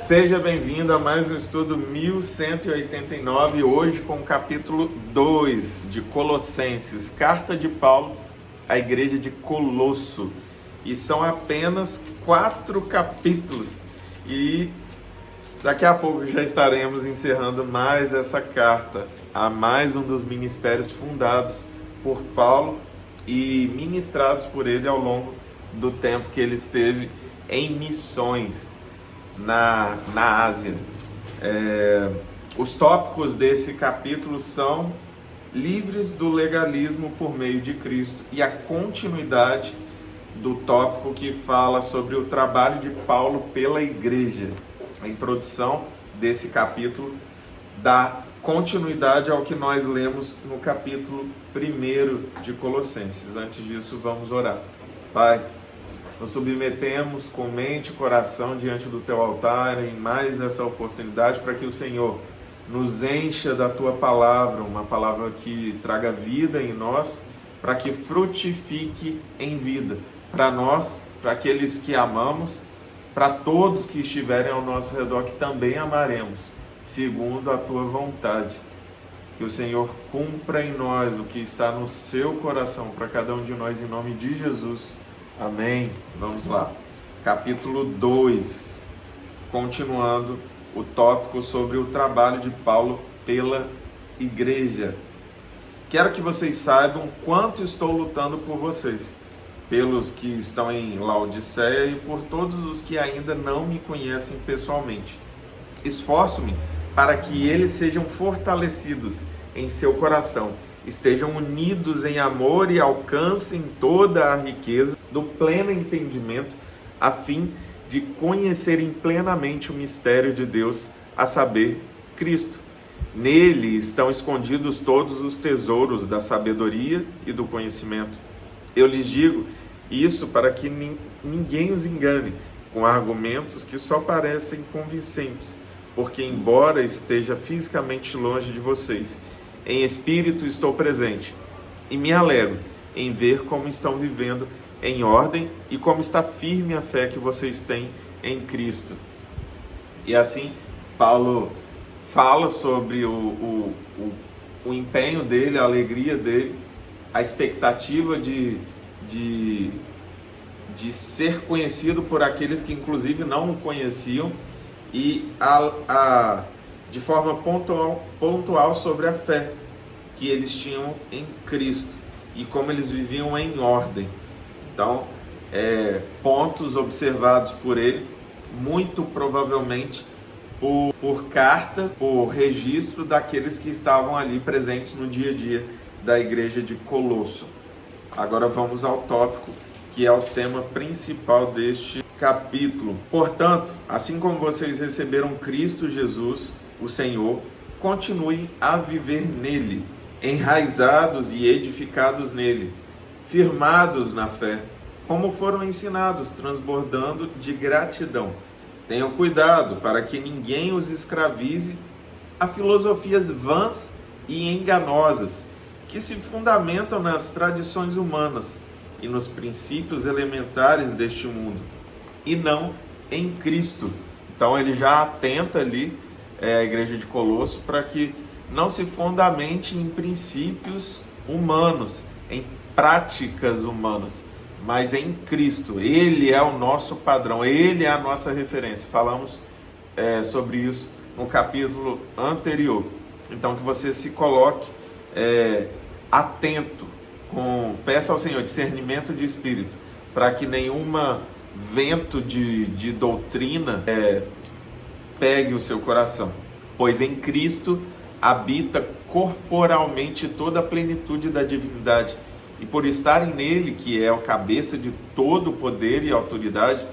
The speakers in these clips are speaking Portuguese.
Seja bem-vindo a mais um estudo 1189, hoje com o capítulo 2 de Colossenses, carta de Paulo à igreja de Colosso. E são apenas 4 capítulos e daqui a pouco já estaremos encerrando mais essa carta a mais um dos ministérios fundados por Paulo e ministrados por ele ao longo do tempo que ele esteve em missões na Ásia. Os tópicos desse capítulo são livres do legalismo por meio de Cristo e a continuidade do tópico que fala sobre o trabalho de Paulo pela igreja. A introdução desse capítulo dá continuidade ao que nós lemos no capítulo 1 de Colossenses. Antes disso, vamos orar. Pai, nos submetemos com mente e coração diante do Teu altar em mais essa oportunidade para que o Senhor nos encha da Tua palavra, uma palavra que traga vida em nós, para que frutifique em vida, para nós, para aqueles que amamos, para todos que estiverem ao nosso redor, que também amaremos, segundo a Tua vontade. Que o Senhor cumpra em nós o que está no Seu coração, para cada um de nós, em nome de Jesus. Amém. Vamos lá. Capítulo 2. Continuando o tópico sobre o trabalho de Paulo pela igreja. Quero que vocês saibam quanto estou lutando por vocês, pelos que estão em Laodiceia e por todos os que ainda não me conhecem pessoalmente. Esforço-me para que eles sejam fortalecidos em seu coração, estejam unidos em amor e alcancem toda a riqueza do pleno entendimento, a fim de conhecerem plenamente o mistério de Deus, a saber, Cristo. Nele estão escondidos todos os tesouros da sabedoria e do conhecimento. Eu lhes digo isso para que ninguém os engane com argumentos que só parecem convincentes, porque embora esteja fisicamente longe de vocês, em espírito estou presente e me alegro em ver como estão vivendo em ordem e como está firme a fé que vocês têm em Cristo. E assim, Paulo fala sobre o empenho dele, a alegria dele, a expectativa de ser conhecido por aqueles que inclusive não o conheciam e de forma pontual sobre a fé que eles tinham em Cristo e como eles viviam em ordem. Então, pontos observados por ele, muito provavelmente por carta, por registro daqueles que estavam ali presentes no dia a dia da igreja de Colosso. Agora vamos ao tópico que é o tema principal deste capítulo. Portanto, assim como vocês receberam Cristo Jesus, o Senhor, continuem a viver nele, enraizados e edificados nele, firmados na fé, como foram ensinados, transbordando de gratidão. Tenham cuidado para que ninguém os escravize a filosofias vãs e enganosas, que se fundamentam nas tradições humanas e nos princípios elementares deste mundo, e não em Cristo. Então ele já atenta ali a igreja de Colosso para que não se fundamente em princípios humanos, em práticas humanas, mas em Cristo. Ele é o nosso padrão, ele é a nossa referência. Falamos sobre isso no capítulo anterior. Então que você se coloque atento, peça ao Senhor discernimento de espírito, para que nenhuma vento de doutrina pegue o seu coração, pois em Cristo habita corporalmente toda a plenitude da divindade, e por estarem nele, que é a cabeça de todo o poder e autoridade,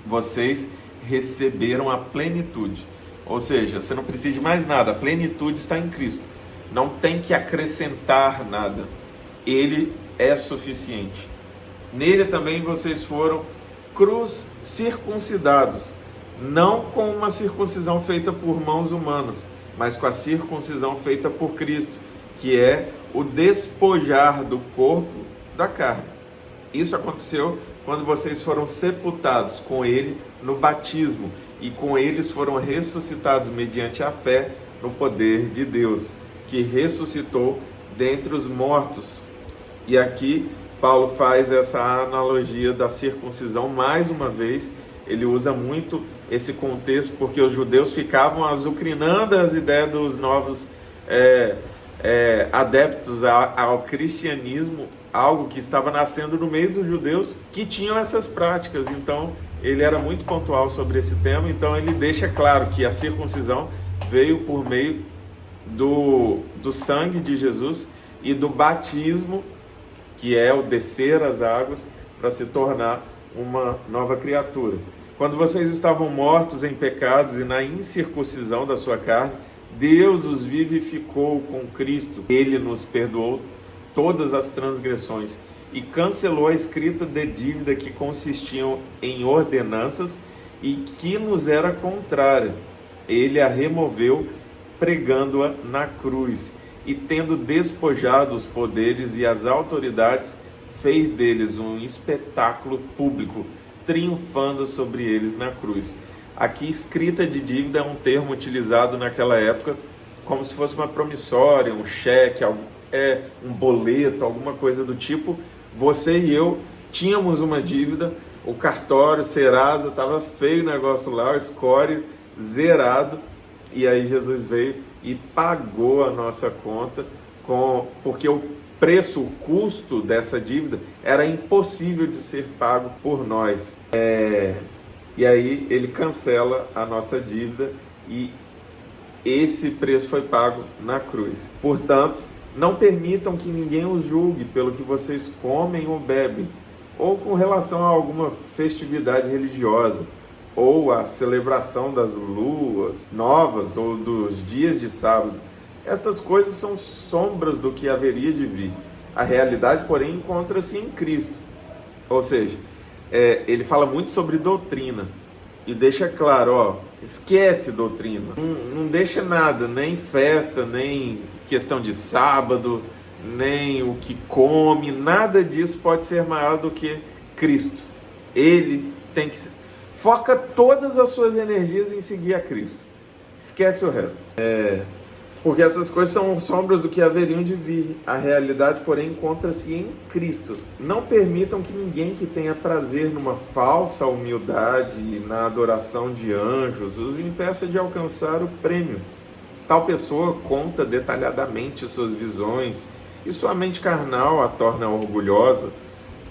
vocês receberam a plenitude. Ou seja, você não precisa de mais nada, a plenitude está em Cristo, não tem que acrescentar nada, ele é suficiente. Nele também vocês foram circuncidados, não com uma circuncisão feita por mãos humanas, mas com a circuncisão feita por Cristo, que é o despojar do corpo da carne. Isso aconteceu quando vocês foram sepultados com ele no batismo, e com eles foram ressuscitados mediante a fé no poder de Deus, que ressuscitou dentre os mortos. E aqui Paulo faz essa analogia da circuncisão mais uma vez. Ele usa muito esse contexto porque os judeus ficavam azucrinando as ideias dos novos adeptos ao cristianismo, algo que estava nascendo no meio dos judeus que tinham essas práticas. Então ele era muito pontual sobre esse tema. Então ele deixa claro que a circuncisão veio por meio do sangue de Jesus e do batismo, que é o descer as águas para se tornar uma nova criatura. Quando vocês estavam mortos em pecados e na incircuncisão da sua carne, Deus os vivificou com Cristo. Ele nos perdoou todas as transgressões e cancelou a escrita de dívida que consistiam em ordenanças e que nos era contrária. Ele a removeu, pregando-a na cruz, e tendo despojado os poderes e as autoridades, fez deles um espetáculo público, triunfando sobre eles na cruz. Aqui, escrita de dívida é um termo utilizado naquela época como se fosse uma promissória, um cheque, um boleto, alguma coisa do tipo. Você e eu tínhamos uma dívida, o cartório, Serasa, estava feio o negócio lá, o score zerado, e aí Jesus veio e pagou a nossa conta, porque o preço, o custo dessa dívida era impossível de ser pago por nós. E aí ele cancela a nossa dívida e esse preço foi pago na cruz. Portanto, não permitam que ninguém os julgue pelo que vocês comem ou bebem, ou com relação a alguma festividade religiosa, ou a celebração das luas novas ou dos dias de sábado. Essas coisas são sombras do que haveria de vir. A realidade, porém, encontra-se em Cristo. Ou seja, ele fala muito sobre doutrina e deixa claro, esquece doutrina, não deixa nada, nem festa, nem questão de sábado, nem o que come, nada disso pode ser maior do que Cristo. Ele tem que foca todas as suas energias em seguir a Cristo. Esquece o resto. Porque essas coisas são sombras do que haveriam de vir. A realidade, porém, encontra-se em Cristo. Não permitam que ninguém que tenha prazer numa falsa humildade e na adoração de anjos os impeça de alcançar o prêmio. Tal pessoa conta detalhadamente suas visões e sua mente carnal a torna orgulhosa.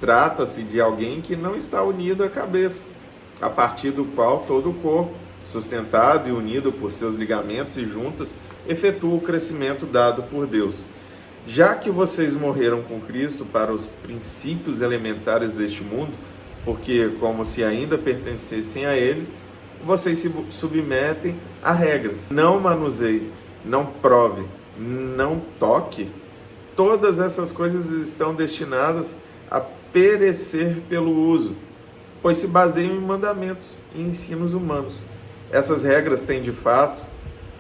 Trata-se de alguém que não está unido à cabeça, a partir do qual todo o corpo, sustentado e unido por seus ligamentos e juntas, efetua o crescimento dado por Deus. Já que vocês morreram com Cristo para os princípios elementares deste mundo, porque como se ainda pertencessem a Ele, vocês se submetem a regras. Não manuseie, não prove, não toque. Todas essas coisas estão destinadas a perecer pelo uso, pois se baseiam em mandamentos e ensinos humanos. Essas regras têm, de fato,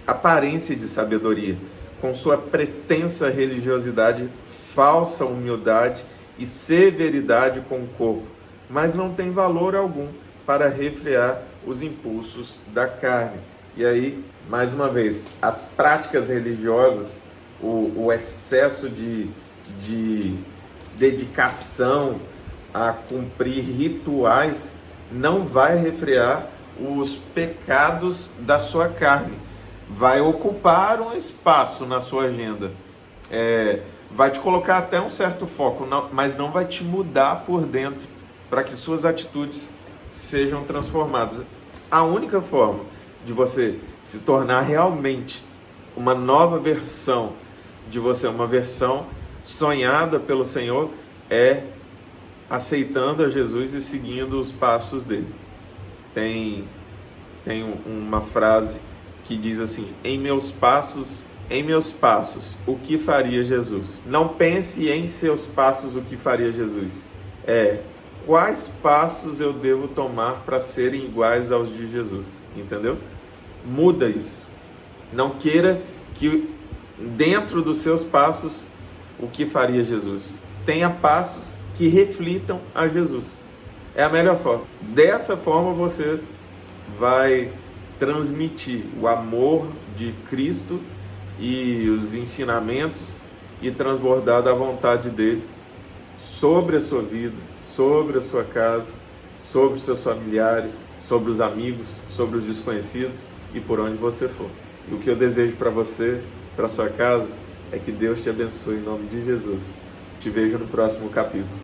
aparência de sabedoria, com sua pretensa religiosidade, falsa humildade e severidade com o corpo, mas não tem valor algum para refrear os impulsos da carne. E aí, mais uma vez, as práticas religiosas, o excesso de dedicação a cumprir rituais não vai refrear os pecados da sua carne, vai ocupar um espaço na sua agenda, vai te colocar até um certo foco, mas não vai te mudar por dentro para que suas atitudes sejam transformadas. A única forma de você se tornar realmente uma nova versão de você, uma versão sonhada pelo Senhor, é aceitando a Jesus e seguindo os passos dele. Tem uma frase que diz assim: em meus passos, o que faria Jesus? Não pense em seus passos o que faria Jesus. Quais passos eu devo tomar para serem iguais aos de Jesus? Entendeu? Muda isso. Não queira que dentro dos seus passos o que faria Jesus. Tenha passos que reflitam a Jesus. É a melhor forma. Dessa forma você vai transmitir o amor de Cristo e os ensinamentos e transbordar da vontade dele sobre a sua vida, sobre a sua casa, sobre os seus familiares, sobre os amigos, sobre os desconhecidos e por onde você for. E o que eu desejo para você, para sua casa, é que Deus te abençoe em nome de Jesus. Te vejo no próximo capítulo.